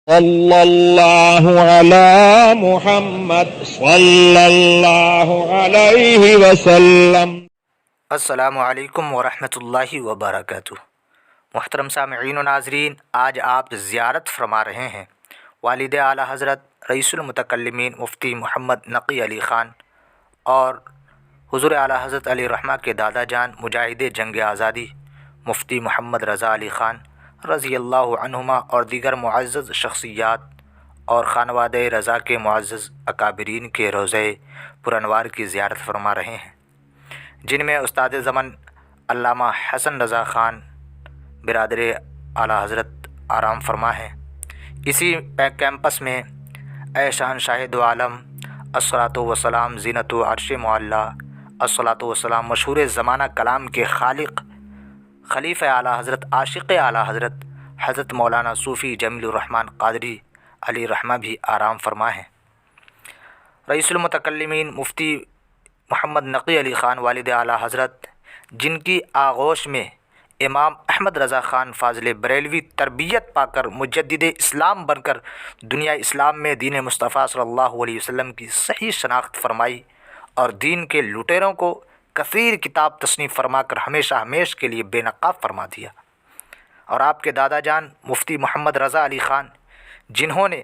صلی اللہ علی محمد صلی اللہ علیہ وسلم۔ السلام علیکم ورحمۃ اللہ وبرکاتہ۔ محترم سامعین و ناظرین، آج آپ زیارت فرما رہے ہیں والد اعلیٰ حضرت رئیس المتکلمین مفتی محمد نقی علی خان اور حضور اعلیٰ حضرت علیہ الرحمہ کے دادا جان مجاہد جنگ آزادی مفتی محمد رضا علی خان رضی اللہ عنہما اور دیگر معزز شخصیات اور خانوادہ رضا کے معزز اکابرین کے روضہ پرانوار کی زیارت فرما رہے ہیں، جن میں استاد زمن علامہ حسن رضا خان برادر اعلیٰ حضرت آرام فرما ہیں۔ اسی کیمپس میں اے شہنشاہ دو عالم الصلاۃ والسلام زینت و عرش معلیٰ الصلاۃ والسلام مشہور زمانہ کلام کے خالق خلیفہ اعلیٰ حضرت عاشق اعلیٰ حضرت حضرت مولانا صوفی جمیل الرحمن قادری علیہ الرحمہ بھی آرام فرما ہیں۔ رئیس المتکلمین مفتی محمد نقی علی خان والد اعلیٰ حضرت، جن کی آغوش میں امام احمد رضا خان فاضل بریلوی تربیت پا کر مجدد اسلام بن کر دنیا اسلام میں دین مصطفیٰ صلی اللہ علیہ وسلم کی صحیح شناخت فرمائی اور دین کے لٹیروں کو کثیر کتاب تصنیف فرما کر ہمیشہ ہمیش کے لیے بے نقاب فرما دیا، اور آپ کے دادا جان مفتی محمد رضا علی خان، جنہوں نے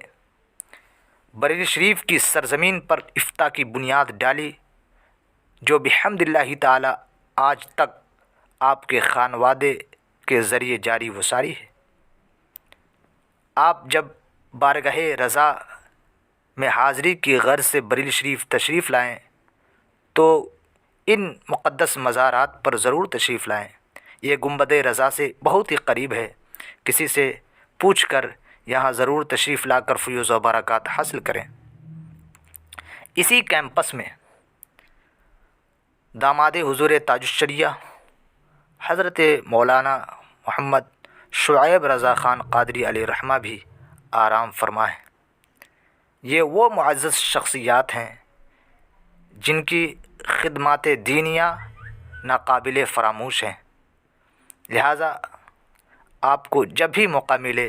بریلی شریف کی سرزمین پر افتاء کی بنیاد ڈالی، جو بحمد اللہ تعالی آج تک آپ کے خانوادے کے ذریعے جاری و ساری ہے۔ آپ جب بارگاہ رضا میں حاضری کی غرض سے بریلی شریف تشریف لائیں تو ان مقدس مزارات پر ضرور تشریف لائیں۔ یہ گنبد رضا سے بہت ہی قریب ہے، کسی سے پوچھ کر یہاں ضرور تشریف لا کر فیوز و برکات حاصل کریں۔ اسی کیمپس میں داماد حضور تاج الشریعہ حضرت مولانا محمد شعیب رضا خان قادری علیہ الرحمہ بھی آرام فرما ہیں۔ یہ وہ معزز شخصیات ہیں جن کی خدمات دینیہ ناقابل فراموش ہیں، لہٰذا آپ کو جب بھی موقع ملے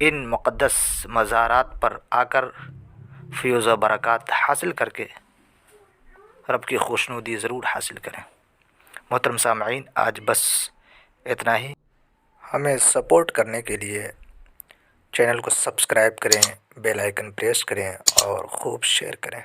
ان مقدس مزارات پر آ کر فیوز و برکات حاصل کر کے رب کی خوشنودی ضرور حاصل کریں۔ محترم سامعین، آج بس اتنا ہی۔ ہمیں سپورٹ کرنے کے لیے چینل کو سبسکرائب کریں، بیل آئیکن پریس کریں اور خوب شیئر کریں۔